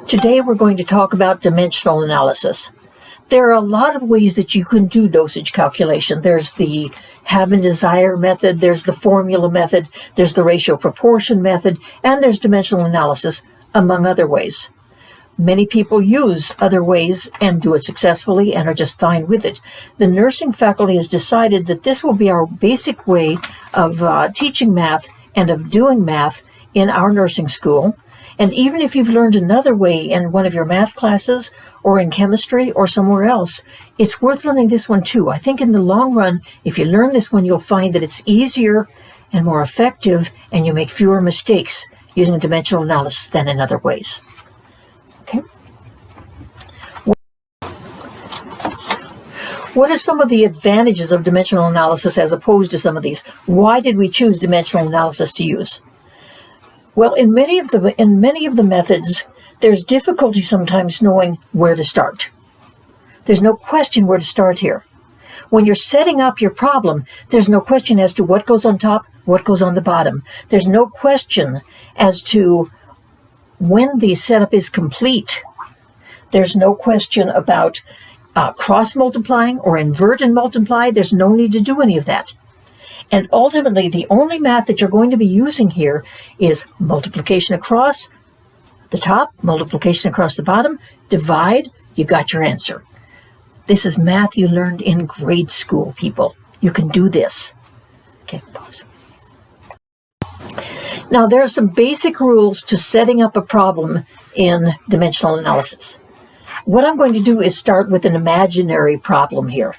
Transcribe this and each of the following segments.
Today we're going to talk about dimensional analysis. There are a lot of ways that you can do dosage calculation. There's the have and desire method, there's the formula method, there's the ratio proportion method, and there's dimensional analysis, among other ways. Many people use other ways and do it successfully and are just fine with it. The nursing faculty has decided that this will be our basic way of teaching math and of doing math in our nursing school. And even if you've learned another way in one of your math classes or in chemistry or somewhere else, it's worth learning this one too. I think in the long run, if you learn this one, you'll find that it's easier and more effective and you make fewer mistakes using dimensional analysis than in other ways. Okay. What are some of the advantages of dimensional analysis as opposed to some of these? Why did we choose dimensional analysis to use? Well, in many of the methods, there's difficulty sometimes knowing where to start. There's no question where to start here. When you're setting up your problem, there's no question as to what goes on top, what goes on the bottom. There's no question as to when the setup is complete. There's no question about cross-multiplying or invert and multiply. There's no need to do any of that. And ultimately, the only math that you're going to be using here is multiplication across the top, multiplication across the bottom, divide, you got your answer. This is math you learned in grade school, people. You can do this. Okay, pause. Now, there are some basic rules to setting up a problem in dimensional analysis. What I'm going to do is start with an imaginary problem here.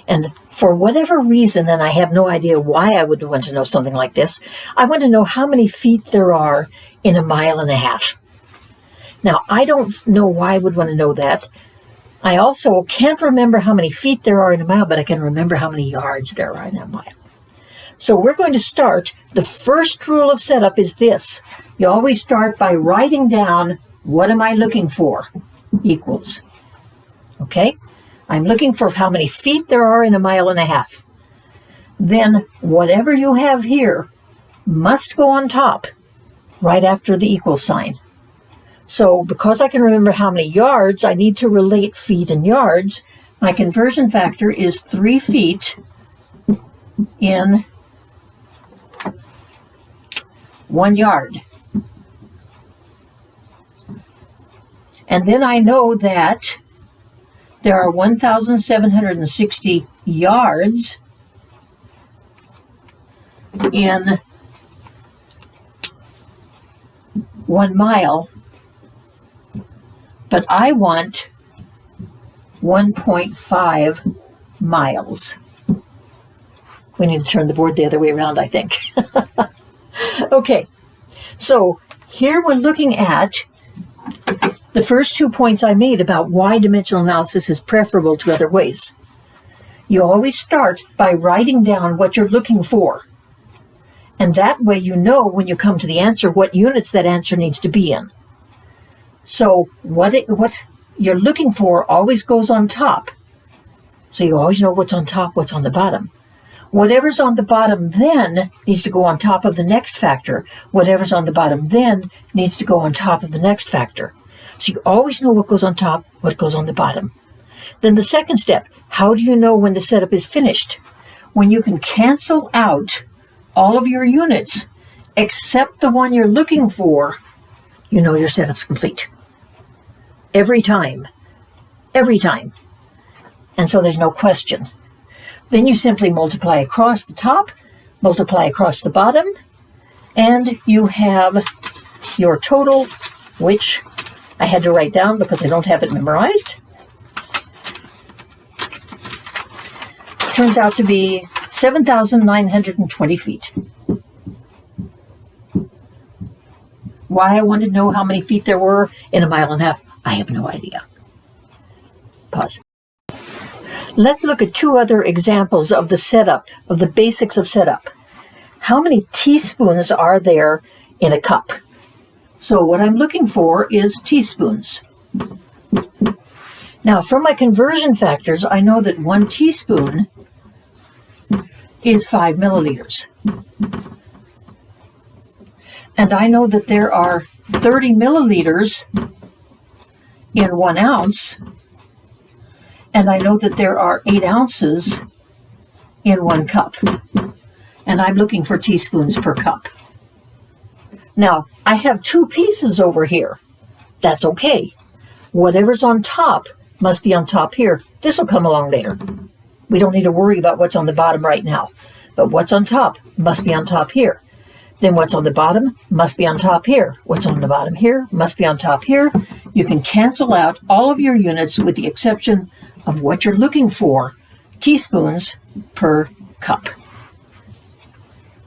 And for whatever reason, and I have no idea why I would want to know something like this, I want to know how many feet there are in 1.5 miles. Now, I don't know why I would want to know that. I also can't remember how many feet there are in a mile, but I can remember how many yards there are in a mile. So we're going to start. The first rule of setup is this. You always start by writing down, what am I looking for? Equals. Okay? I'm looking for how many feet there are in 1.5 miles. Then whatever you have here must go on top right after the equal sign. So because I can remember how many yards, I need to relate feet and yards. My conversion factor is 3 feet in 1 yard. And then I know that there are 1,760 yards in 1 mile, but I want 1.5 miles. We need to turn the board the other way around, I think. Okay, so here we're looking at the first 2 points I made about why dimensional analysis is preferable to other ways. You always start by writing down what you're looking for. And that way you know when you come to the answer what units that answer needs to be in. So what you're looking for always goes on top. So you always know what's on top, what's on the bottom. Whatever's on the bottom then needs to go on top of the next factor. Whatever's on the bottom then needs to go on top of the next factor. So you always know what goes on top, what goes on the bottom. Then the second step, how do you know when the setup is finished? When you can cancel out all of your units except the one you're looking for, you know your setup's complete. Every time. Every time. And so there's no question. Then you simply multiply across the top, multiply across the bottom, and you have your total, which I had to write down because I don't have it memorized. Turns out to be 7,920 feet. Why I wanted to know how many feet there were in 1.5 miles, I have no idea. Pause. Let's look at 2 other examples of the setup, of the basics of setup. How many teaspoons are there in a cup? So what I'm looking for is teaspoons. Now, from my conversion factors, I know that 1 teaspoon is 5 milliliters. And I know that there are 30 milliliters in 1 ounce, and I know that there are 8 ounces in 1 cup, and I'm looking for teaspoons per cup. Now, I have 2 pieces over here. That's okay. Whatever's on top must be on top here. This will come along later. We don't need to worry about what's on the bottom right now. But what's on top must be on top here. Then what's on the bottom must be on top here. What's on the bottom here must be on top here. You can cancel out all of your units with the exception of what you're looking for, teaspoons per cup.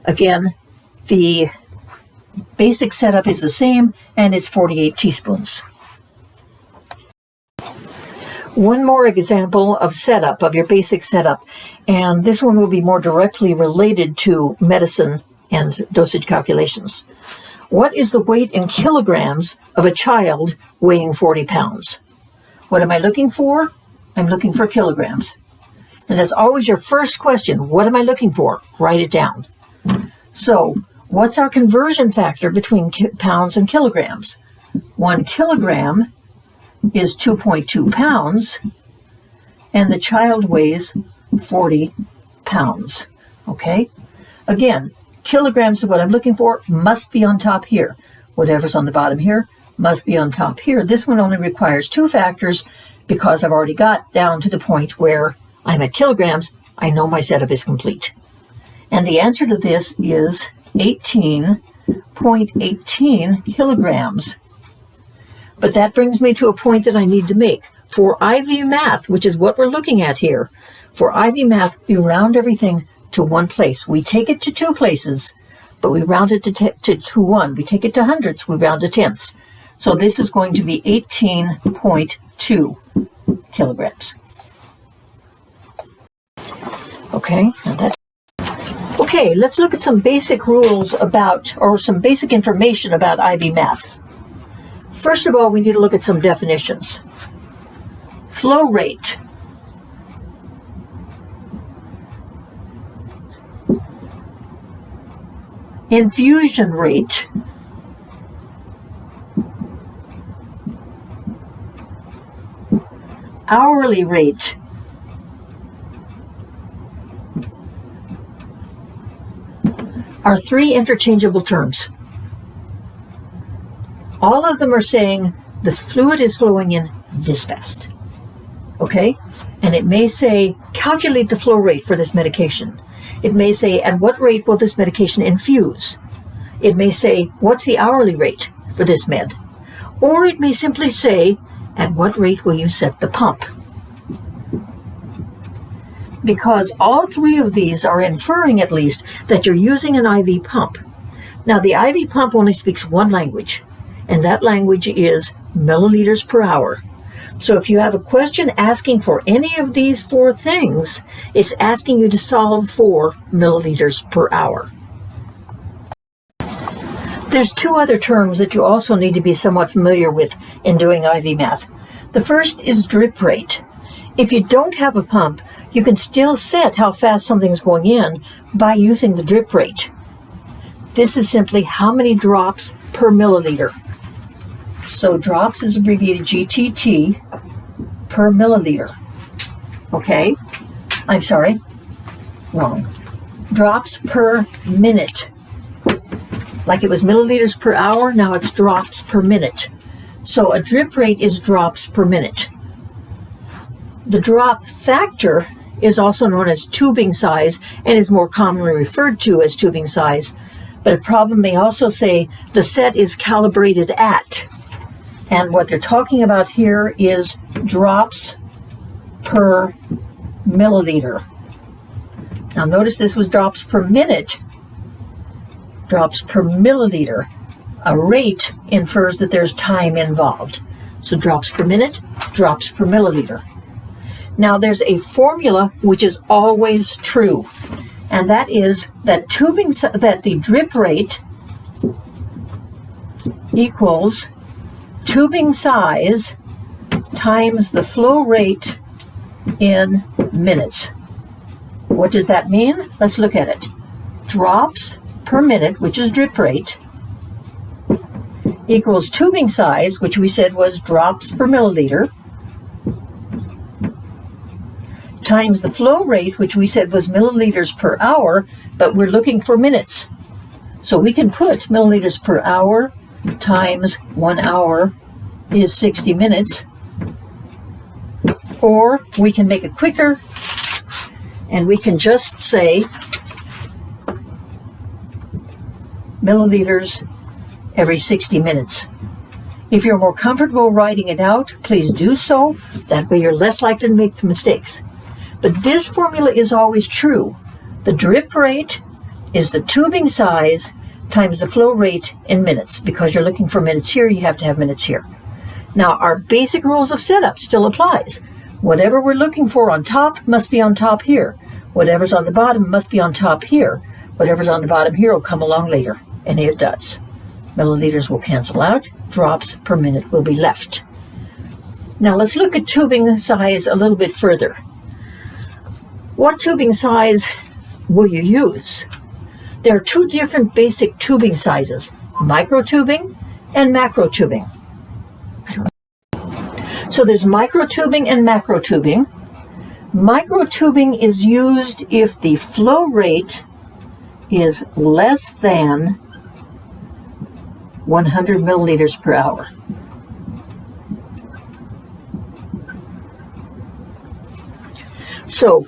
Again, the basic setup is the same, and it's 48 teaspoons. One more example of setup, of your basic setup, and this one will be more directly related to medicine and dosage calculations. What is the weight in kilograms of a child weighing 40 pounds? What am I looking for? I'm looking for kilograms. And that's always your first question. What am I looking for? Write it down. So, what's our conversion factor between pounds and kilograms? 1 kilogram is 2.2 pounds, and the child weighs 40 pounds. Okay? Again, kilograms is what I'm looking for, must be on top here. Whatever's on the bottom here must be on top here. This one only requires 2 factors because I've already got down to the point where I'm at kilograms. I know my setup is complete. And the answer to this is 18.18 kilograms. But that brings me to a point that I need to make. For IV math, which is what we're looking at here, for IV math, we round everything to 1 place. We take it to 2 places, but we round it to 1. We take it to hundredths, we round to tenths. So this is going to be 18.2 kilograms. Okay, okay, let's look at some basic rules about, or some basic information about IV math. First of all, we need to look at some definitions. Flow rate. Infusion rate. Hourly rate. Are 3 interchangeable terms. All of them are saying the fluid is flowing in this fast. Okay? And it may say, calculate the flow rate for this medication. It may say, at what rate will this medication infuse? It may say, what's the hourly rate for this med? Or it may simply say, at what rate will you set the pump? Because all 3 of these are inferring, at least, that you're using an IV pump. Now, the IV pump only speaks 1 language, and that language is milliliters per hour. So if you have a question asking for any of these 4 things, it's asking you to solve for milliliters per hour. There's 2 other terms that you also need to be somewhat familiar with in doing IV math. The first is drip rate. If you don't have a pump, you can still set how fast something's going in by using the drip rate. This is simply how many drops per milliliter. So drops is abbreviated GTT per milliliter. Okay? I'm sorry. Wrong. Drops per minute. Like it was milliliters per hour, now it's drops per minute. So a drip rate is drops per minute. The drop factor is also known as tubing size and is more commonly referred to as tubing size. But a problem may also say the set is calibrated at. And what they're talking about here is drops per milliliter. Now notice this was drops per minute, drops per milliliter. A rate infers that there's time involved. So drops per minute, drops per milliliter. Now there's a formula which is always true, and that is that the drip rate equals tubing size times the flow rate in minutes. What does that mean? Let's look at it. Drops per minute, which is drip rate, equals tubing size, which we said was drops per milliliter, times the flow rate, which we said was milliliters per hour, but we're looking for minutes. So we can put milliliters per hour times 1 hour is 60 minutes. Or we can make it quicker, and we can just say milliliters every 60 minutes. If you're more comfortable writing it out, please do so. That way you're less likely to make mistakes. But this formula is always true. The drip rate is the tubing size times the flow rate in minutes. Because you're looking for minutes here, you have to have minutes here. Now, our basic rules of setup still applies. Whatever we're looking for on top must be on top here. Whatever's on the bottom must be on top here. Whatever's on the bottom here will come along later. And it does. Milliliters will cancel out. Drops per minute will be left. Now, let's look at tubing size a little bit further. What tubing size will you use? There are two different basic tubing sizes, microtubing and macrotubing. So there's microtubing and macrotubing. Microtubing is used if the flow rate is less than 100 milliliters per hour. So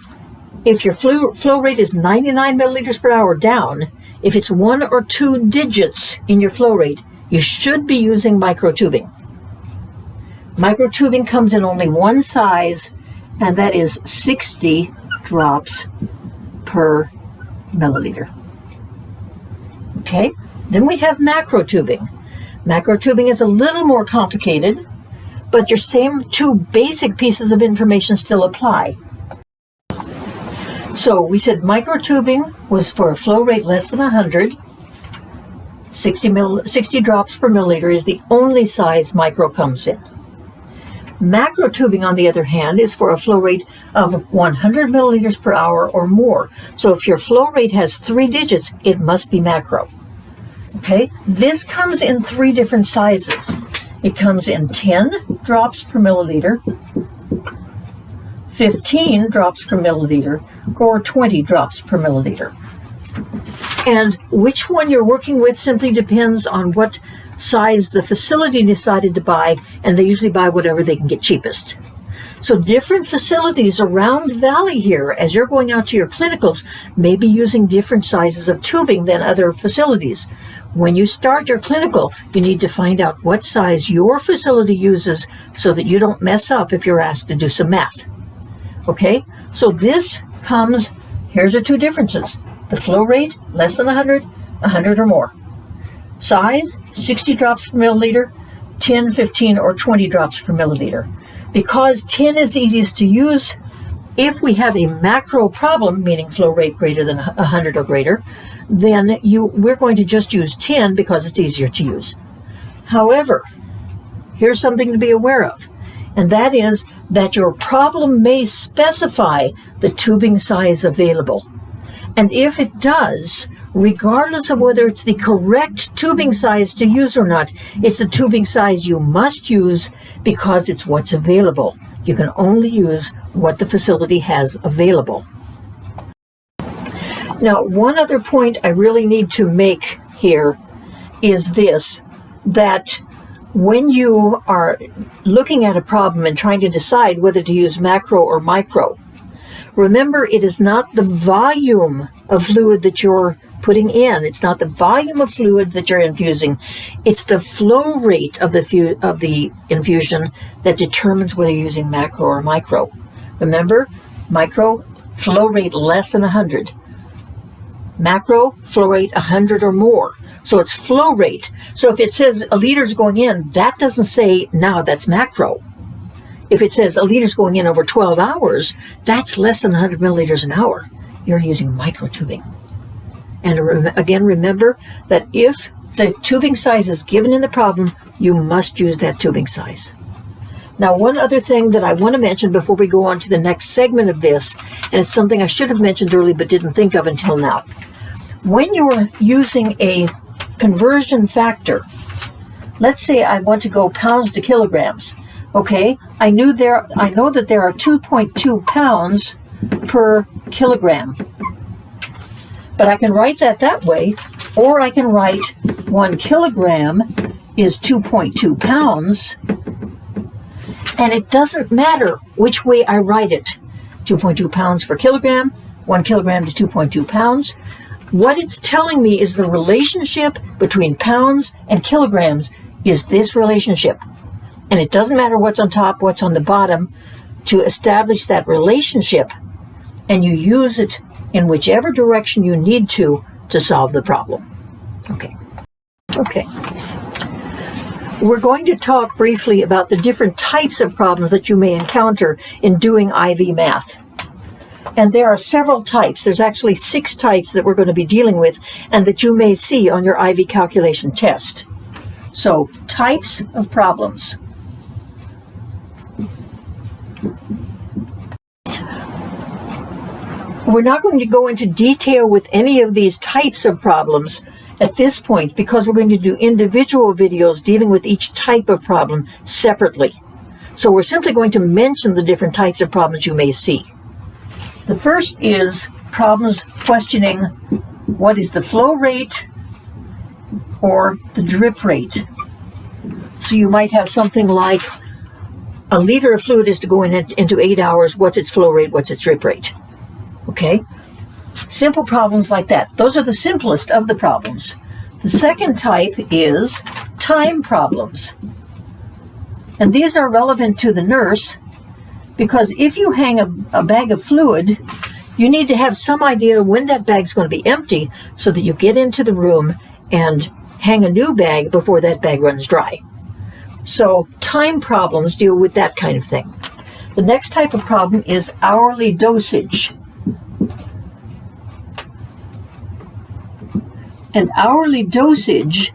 if your flow rate is 99 milliliters per hour down, if it's 1 or 2 digits in your flow rate, you should be using microtubing. Microtubing comes in only one size, and that is 60 drops per milliliter. Okay, then we have macrotubing. Macrotubing is a little more complicated, but your same two basic pieces of information still apply. So we said microtubing was for a flow rate less than 100. 60 drops per milliliter is the only size micro comes in. Macrotubing, on the other hand, is for a flow rate of 100 milliliters per hour or more. So if your flow rate has 3 digits, it must be macro. Okay, this comes in 3 different sizes. It comes in 10 drops per milliliter, 15 drops per milliliter, or 20 drops per milliliter. And which one you're working with simply depends on what size the facility decided to buy, and they usually buy whatever they can get cheapest. So different facilities around Valley here, as you're going out to your clinicals, may be using different sizes of tubing than other facilities. When you start your clinical, you need to find out what size your facility uses so that you don't mess up if you're asked to do some math. Okay, so this comes, here's the 2 differences. The flow rate, less than 100, 100 or more. Size, 60 drops per milliliter, 10, 15, or 20 drops per milliliter. Because 10 is easiest to use, if we have a macro problem, meaning flow rate greater than 100 or greater, then we're going to just use 10 because it's easier to use. However, here's something to be aware of, and that is that your problem may specify the tubing size available. And if it does, regardless of whether it's the correct tubing size to use or not, it's the tubing size you must use because it's what's available. You can only use what the facility has available. Now, one other point I really need to make here is this, that when you are looking at a problem and trying to decide whether to use macro or micro, remember, it is not the volume of fluid that you're putting in. It's not the volume of fluid that you're infusing. It's the flow rate of the infusion that determines whether you're using macro or micro. Remember, micro, flow rate less than 100. Macro, flow rate 100 or more. So it's flow rate. So if it says a liter's going in, that doesn't say, now that's macro. If it says a liter's going in over 12 hours, that's less than 100 milliliters an hour. You're using microtubing. And again, remember that if the tubing size is given in the problem, you must use that tubing size. Now, one other thing that I want to mention before we go on to the next segment of this, and it's something I should have mentioned earlier but didn't think of until now. When you're using a conversion factor, let's say I want to go pounds to kilograms. Okay, I know that there are 2.2 pounds per kilogram. But I can write that way, or I can write 1 kilogram is 2.2 pounds, and it doesn't matter which way I write it. 2.2 pounds per kilogram, 1 kilogram to 2.2 pounds. What it's telling me is the relationship between pounds and kilograms is this relationship. And it doesn't matter what's on top, what's on the bottom, to establish that relationship, and you use it in whichever direction you need to solve the problem. Okay. We're going to talk briefly about the different types of problems that you may encounter in doing IV math. And there are several types. There's actually 6 types that we're going to be dealing with and that you may see on your IV calculation test. So, types of problems. We're not going to go into detail with any of these types of problems at this point because we're going to do individual videos dealing with each type of problem separately. So we're simply going to mention the different types of problems you may see. The first is problems questioning what is the flow rate or the drip rate. So you might have something like a liter of fluid is to go into 8 hours. What's its flow rate? What's its drip rate? Okay? Simple problems like that. Those are the simplest of the problems. The second type is time problems. And these are relevant to the nurse because if you hang a bag of fluid, you need to have some idea when that bag's going to be empty so that you get into the room and hang a new bag before that bag runs dry. So time problems deal with that kind of thing. The next type of problem is hourly dosage. And hourly dosage,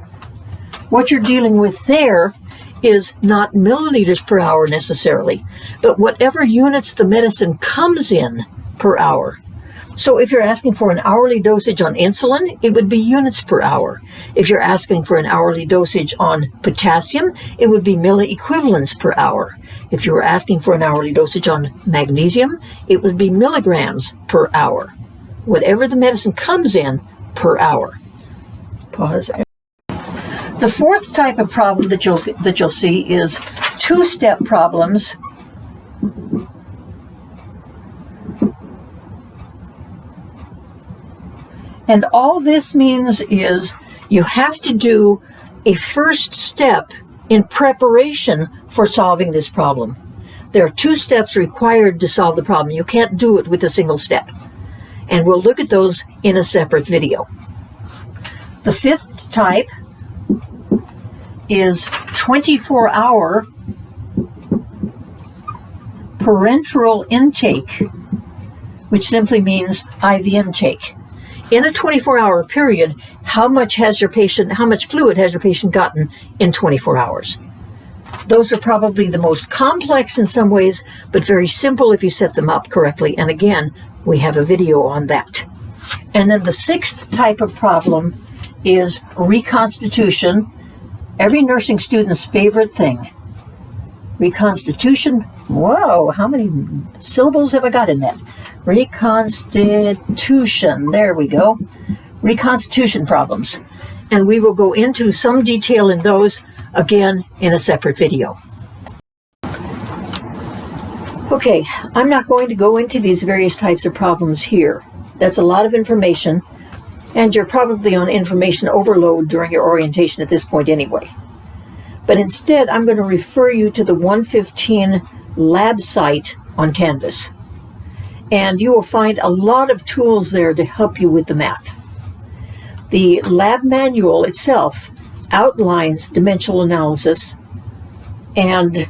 what you're dealing with there is not milliliters per hour necessarily, but whatever units the medicine comes in per hour. So if you're asking for an hourly dosage on insulin, it would be units per hour. If you're asking for an hourly dosage on potassium, it would be milliequivalents per hour. If you were asking for an hourly dosage on magnesium, it would be milligrams per hour. Whatever the medicine comes in per hour. Pause. The fourth type of problem that you'll see is two-step problems. And all this means is you have to do a first step in preparation for solving this problem. There are 2 steps required to solve the problem. You can't do it with a single step. And we'll look at those in a separate video. The fifth type is 24-hour parenteral intake, which simply means IV intake. In a 24-hour period, how much fluid has your patient gotten in 24 hours? Those are probably the most complex in some ways, but very simple if you set them up correctly. And again, we have a video on that. And then the 6th type of problem is reconstitution. Every nursing student's favorite thing. Reconstitution. Whoa, how many syllables have I got in that? Reconstitution. There we go. Reconstitution problems. And we will go into some detail in those, again, in a separate video. Okay, I'm not going to go into these various types of problems here. That's a lot of information, and you're probably on information overload during your orientation at this point anyway. But instead, I'm going to refer you to the 115 lab site on Canvas. And you will find a lot of tools there to help you with the math. The lab manual itself outlines dimensional analysis and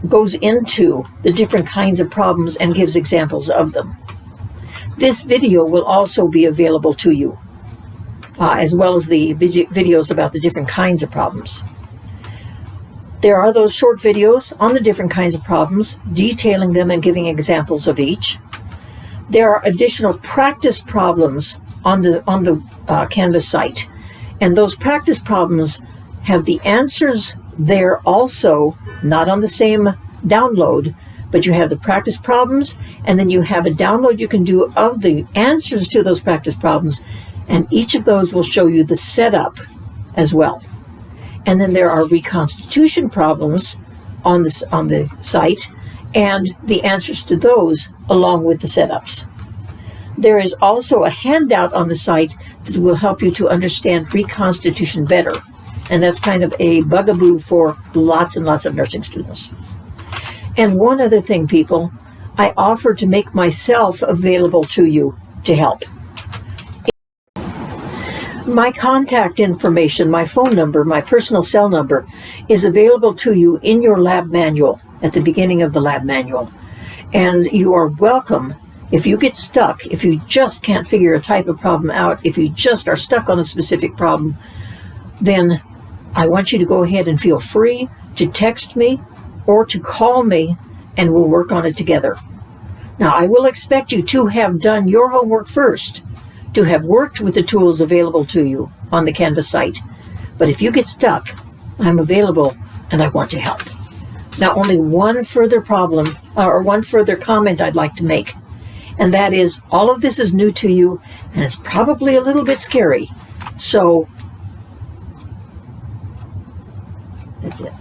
goes into the different kinds of problems and gives examples of them. This video will also be available to you, as well as the videos about the different kinds of problems. There are those short videos on the different kinds of problems, detailing them and giving examples of each. There are additional practice problems on the Canvas site, and those practice problems have the answers They're also not on the same download, but you have the practice problems, and then you have a download you can do of the answers to those practice problems, and each of those will show you the setup as well. And then there are reconstitution problems on the site, and the answers to those along with the setups. There is also a handout on the site that will help you to understand reconstitution better. And that's kind of a bugaboo for lots and lots of nursing students. And one other thing, people, I offer to make myself available to you to help. My contact information, my phone number, my personal cell number is available to you in your lab manual, at the beginning of the lab manual. And you are welcome. If you get stuck, if you just can't figure a type of problem out, if you just are stuck on a specific problem, then I want you to go ahead and feel free to text me or to call me, and we'll work on it together. Now, I will expect you to have done your homework first, to have worked with the tools available to you on the Canvas site. But if you get stuck, I'm available and I want to help. Now, only one further problem or one further comment I'd like to make. And that is, all of this is new to you, and it's probably a little bit scary. So, that's it.